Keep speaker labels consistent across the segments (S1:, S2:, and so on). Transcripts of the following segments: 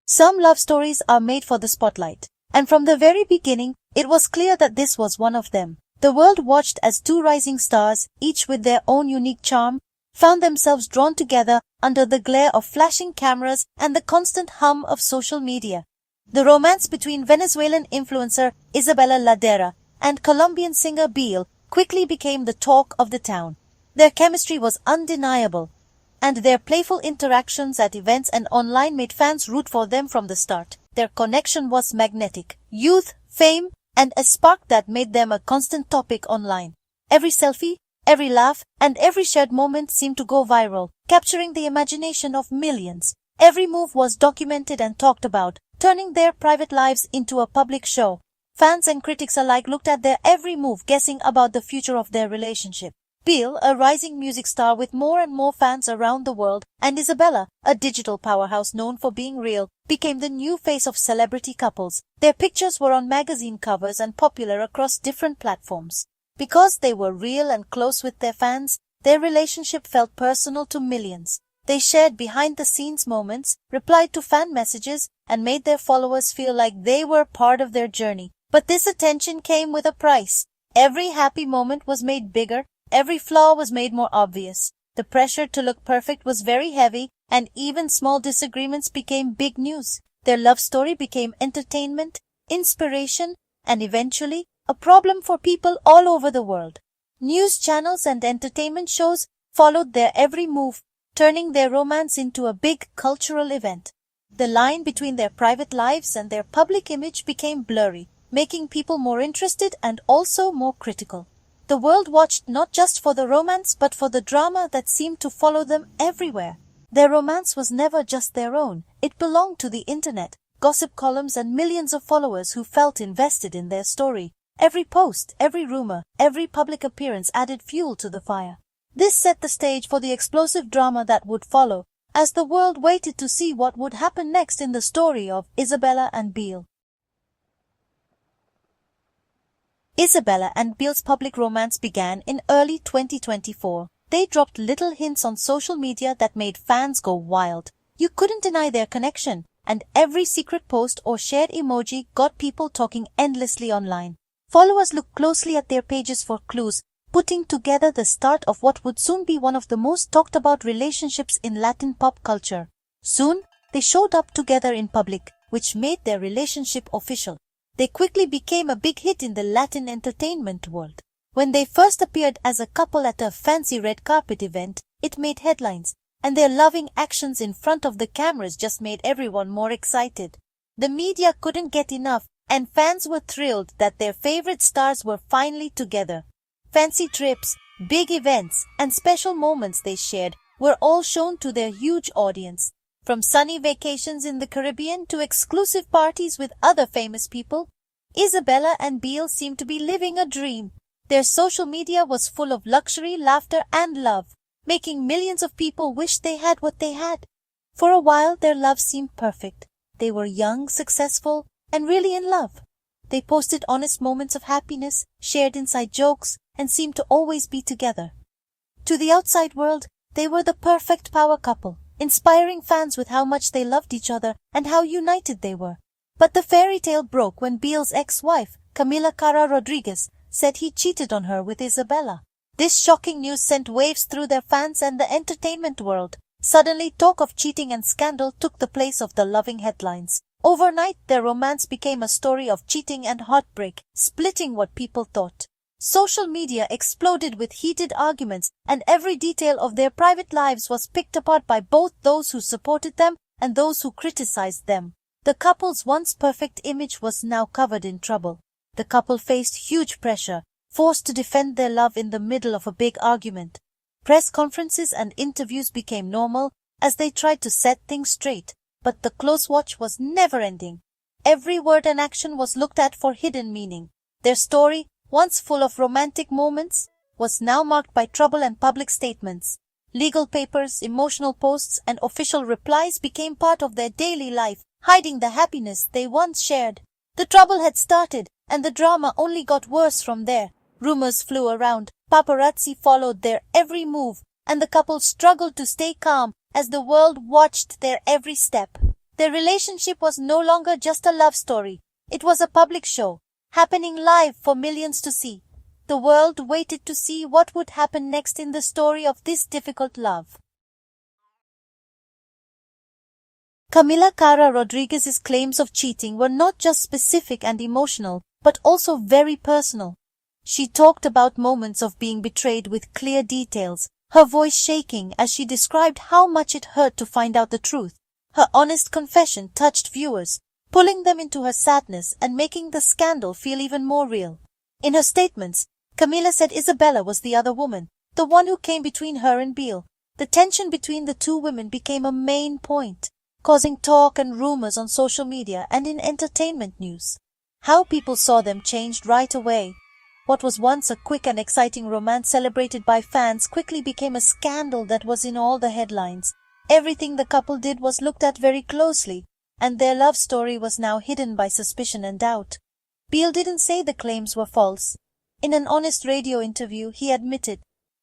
S1: Some love stories are made for the spotlight, and from the very beginning, it was clear that this was one of them. The world watched as two rising stars, each with their own unique charm, found themselves drawn together under the glare of flashing cameras and the constant hum of social media. The romance between Venezuelan influencer Isabella Ladera and Colombian singer Beele quickly became the talk of the town. Their chemistry was undeniable, and their playful interactions at events and online made fans root for them from the start. Their connection was magnetic. Youth, fame, and a spark that made them a constant topic online. Every selfie, every laugh, and every shared moment seemed to go viral, capturing the imagination of millions. Every move was documented and talked about, turning their private lives into a public show. Fans and critics alike looked at their every move, guessing about the future of their relationship. Beele, a rising music star with more and more fans around the world, and Isabella, a digital powerhouse known for being real, became the new face of celebrity couples. Their pictures were on magazine covers and popular across different platforms. Because they were real and close with their fans, their relationship felt personal to millions. They shared behind-the-scenes moments, replied to fan messages, and made their followers feel like they were part of their journey. But this attention came with a price. Every happy moment was made bigger. Every flaw was made more obvious. The pressure to look perfect was very heavy, and even small disagreements became big news. Their love story became entertainment, inspiration, and eventually a problem for people all over the world. News channels and entertainment shows followed their every move, turning their romance into a big cultural event. The line between their private lives and their public image became blurry, making people more interested and also more critical. The world watched not just for the romance but for the drama that seemed to follow them everywhere. Their romance was never just their own. It belonged to the internet, gossip columns and millions of followers who felt invested in their story. Every post, every rumor, every public appearance added fuel to the fire. This set the stage for the explosive drama that would follow, as the world waited to see what would happen next in the story of Isabella and Beele. Isabella and Beele's public romance began in early 2024. They dropped little hints on social media that made fans go wild. You couldn't deny their connection, and every secret post or shared emoji got people talking endlessly online. Followers looked closely at their pages for clues, putting together the start of what would soon be one of the most talked about relationships in Latin pop culture. Soon, they showed up together in public, which made their relationship official. They quickly became a big hit in the Latin entertainment world. When they first appeared as a couple at a fancy red carpet event, it made headlines, and their loving actions in front of the cameras just made everyone more excited. The media couldn't get enough, and fans were thrilled that their favorite stars were finally together. Fancy trips, big events, and special moments they shared were all shown to their huge audience. From sunny vacations in the Caribbean to exclusive parties with other famous people, Isabella and Beele seemed to be living a dream. Their social media was full of luxury, laughter, and love, making millions of people wish they had what they had. For a while, their love seemed perfect. They were young, successful, and really in love. They posted honest moments of happiness, shared inside jokes, and seemed to always be together. To the outside world, they were the perfect power couple, inspiring fans with how much they loved each other and how united they were. But the fairy tale broke when Beele's ex-wife, Camila Cara Rodriguez, said he cheated on her with Isabella. This shocking news sent waves through their fans and the entertainment world. Suddenly, talk of cheating and scandal took the place of the loving headlines. Overnight, their romance became a story of cheating and heartbreak, splitting what people thought. Social media exploded with heated arguments, and every detail of their private lives was picked apart by both those who supported them and those who criticized them. The couple's once perfect image was now covered in trouble. The couple faced huge pressure, forced to defend their love in the middle of a big argument. Press conferences and interviews became normal as they tried to set things straight, but the close watch was never-ending. Every word and action was looked at for hidden meaning. Their story, once full of romantic moments, was now marked by trouble and public statements. Legal papers, emotional posts, and official replies became part of their daily life, hiding the happiness they once shared. The trouble had started, and the drama only got worse from there. Rumors flew around, paparazzi followed their every move, and the couple struggled to stay calm as the world watched their every step. Their relationship was no longer just a love story. It was a public show, happening live for millions to see. The world waited to see what would happen next in the story of this difficult love. Camila Cara Rodriguez's claims of cheating were not just specific and emotional, but also very personal. She talked about moments of being betrayed with clear details, her voice shaking as she described how much it hurt to find out the truth. Her honest confession touched viewers, pulling them into her sadness and making the scandal feel even more real. In her statements, Camila said Isabella was the other woman, the one who came between her and Beele. The tension between the two women became a main point, causing talk and rumors on social media and in entertainment news. How people saw them changed right away. What was once a quick and exciting romance celebrated by fans quickly became a scandal that was in all the headlines. Everything the couple did was looked at very closely, and their love story was now hidden by suspicion and doubt. Beele didn't say the claims were false. In an honest radio interview, he admitted,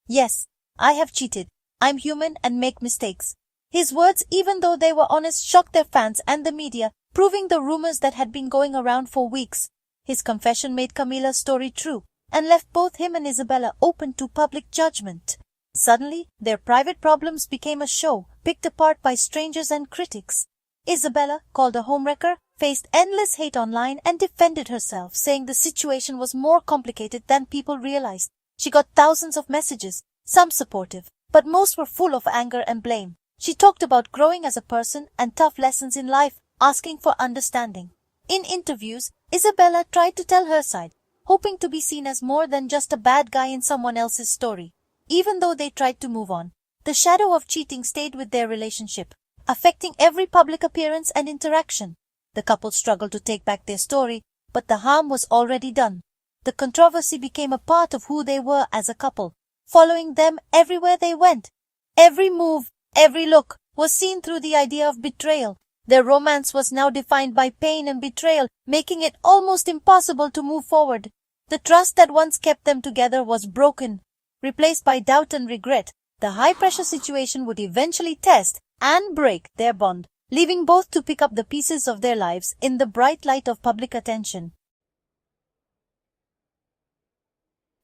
S1: "Yes, I have cheated. I'm human and make mistakes." His words, even though they were honest, shocked their fans and the media, proving the rumors that had been going around for weeks. His confession made Camila's story true and left both him and Isabella open to public judgment. Suddenly, their private problems became a show, picked apart by strangers and critics. Isabella, called a homewrecker, faced endless hate online and defended herself, saying the situation was more complicated than people realized. She got thousands of messages, some supportive, but most were full of anger and blame. She talked about growing as a person and tough lessons in life, asking for understanding. In interviews, Isabella tried to tell her side, hoping to be seen as more than just a bad guy in someone else's story. Even though they tried to move on, the shadow of cheating stayed with their relationship, affecting every public appearance and interaction. The couple struggled to take back their story, but the harm was already done. The controversy became a part of who they were as a couple, following them everywhere they went. Every move, every look was seen through the idea of betrayal. Their romance was now defined by pain and betrayal, making it almost impossible to move forward. The trust that once kept them together was broken, replaced by doubt and regret. The high-pressure situation would eventually test and break their bond, leaving both to pick up the pieces of their lives in the bright light of public attention.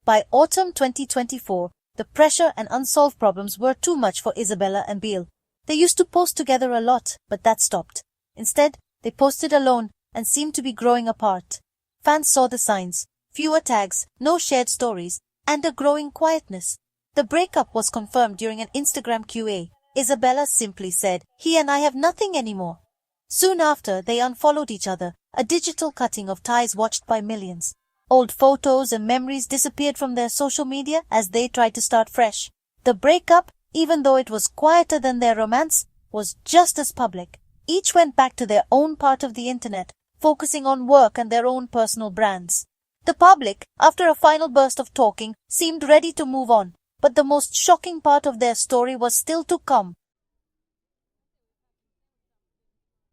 S1: By autumn 2024, the pressure and unsolved problems were too much for Isabella and Beele. They used to post together a lot, but that stopped. Instead, they posted alone and seemed to be growing apart. Fans saw the signs: fewer tags, no shared stories, and a growing quietness. The breakup was confirmed during an Instagram Q&A. Isabella simply said, "He and I have nothing anymore." Soon after, they unfollowed each other, a digital cutting of ties watched by millions. Old photos and memories disappeared from their social media as they tried to start fresh. The breakup, even though it was quieter than their romance, was just as public. Each went back to their own part of the internet, focusing on work and their own personal brands. The public, after a final burst of talking, seemed ready to move on, but the most shocking part of their story was still to come.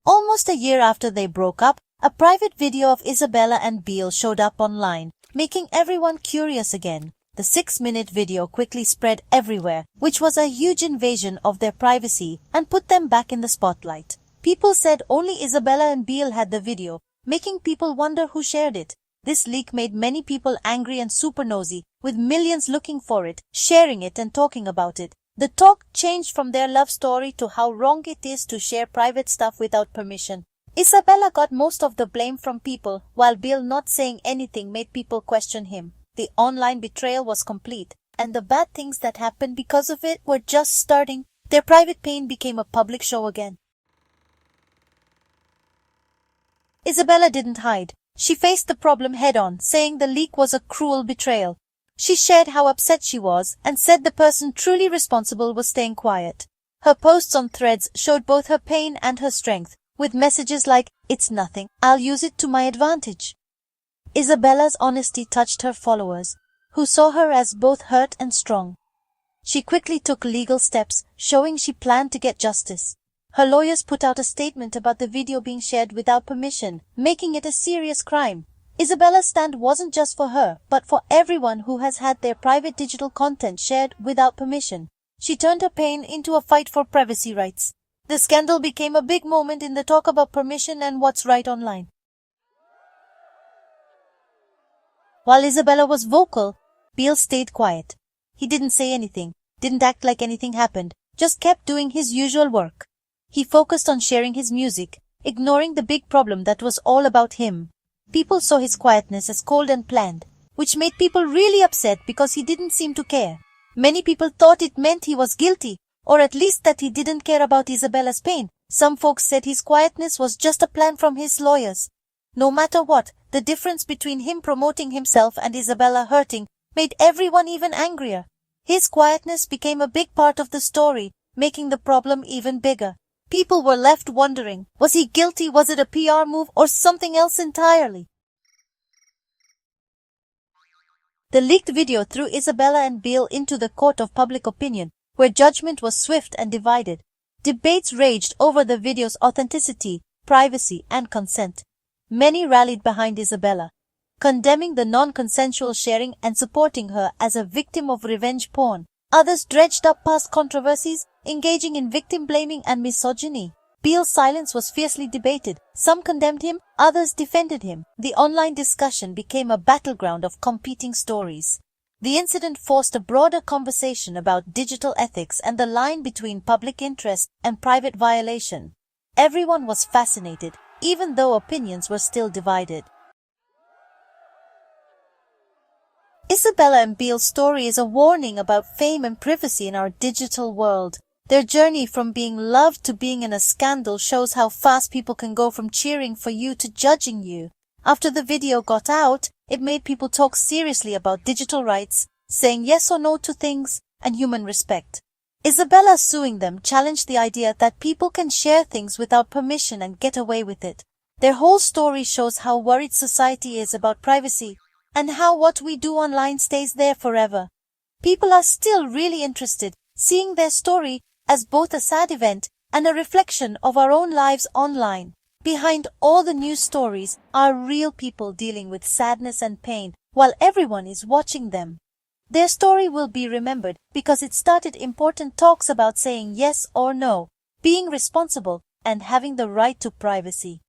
S1: Almost a year after they broke up, a private video of Isabella and Beele showed up online, making everyone curious again. The 6-minute video quickly spread everywhere, which was a huge invasion of their privacy and put them back in the spotlight. People said only Isabella and Beele had the video, making people wonder who shared it. This leak made many people angry and super nosy, with millions looking for it, sharing it and talking about it. The talk changed from their love story to how wrong it is to share private stuff without permission. Isabella got most of the blame from people, while Beele not saying anything made people question him. The online betrayal was complete, and the bad things that happened because of it were just starting. Their private pain became a public show again. Isabella didn't hide. She faced the problem head-on, saying the leak was a cruel betrayal. She shared how upset she was and said the person truly responsible was staying quiet. Her posts on Threads showed both her pain and her strength, with messages like, "It's nothing, I'll use it to my advantage." Isabella's honesty touched her followers, who saw her as both hurt and strong. She quickly took legal steps, showing she planned to get justice. Her lawyers put out a statement about the video being shared without permission, making it a serious crime. Isabella's stand wasn't just for her, but for everyone who has had their private digital content shared without permission. She turned her pain into a fight for privacy rights. The scandal became a big moment in the talk about permission and what's right online. While Isabella was vocal, Beele stayed quiet. He didn't say anything, didn't act like anything happened, just kept doing his usual work. He focused on sharing his music, ignoring the big problem that was all about him. People saw his quietness as cold and planned, which made people really upset because he didn't seem to care. Many people thought it meant he was guilty, or at least that he didn't care about Isabella's pain. Some folks said his quietness was just a plan from his lawyers. No matter what, the difference between him promoting himself and Isabella hurting made everyone even angrier. His quietness became a big part of the story, making the problem even bigger. People were left wondering, was he guilty, was it a PR move, or something else entirely? The leaked video threw Isabella and Beele into the court of public opinion, where judgment was swift and divided. Debates raged over the video's authenticity, privacy, and consent. Many rallied behind Isabella, condemning the non-consensual sharing and supporting her as a victim of revenge porn. Others dredged up past controversies, engaging in victim blaming and misogyny. Beele's silence was fiercely debated. Some condemned him, others defended him. The online discussion became a battleground of competing stories. The incident forced a broader conversation about digital ethics and the line between public interest and private violation. Everyone was fascinated, even though opinions were still divided. Isabella and Beele's story is a warning about fame and privacy in our digital world. Their journey from being loved to being in a scandal shows how fast people can go from cheering for you to judging you. After the video got out, it made people talk seriously about digital rights, saying yes or no to things, and human respect. Isabella suing them challenged the idea that people can share things without permission and get away with it. Their whole story shows how worried society is about privacy, and how what we do online stays there forever. People are still really interested, seeing their story as both a sad event and a reflection of our own lives online. Behind all the news stories are real people dealing with sadness and pain while everyone is watching them. Their story will be remembered because it started important talks about saying yes or no, being responsible, and having the right to privacy.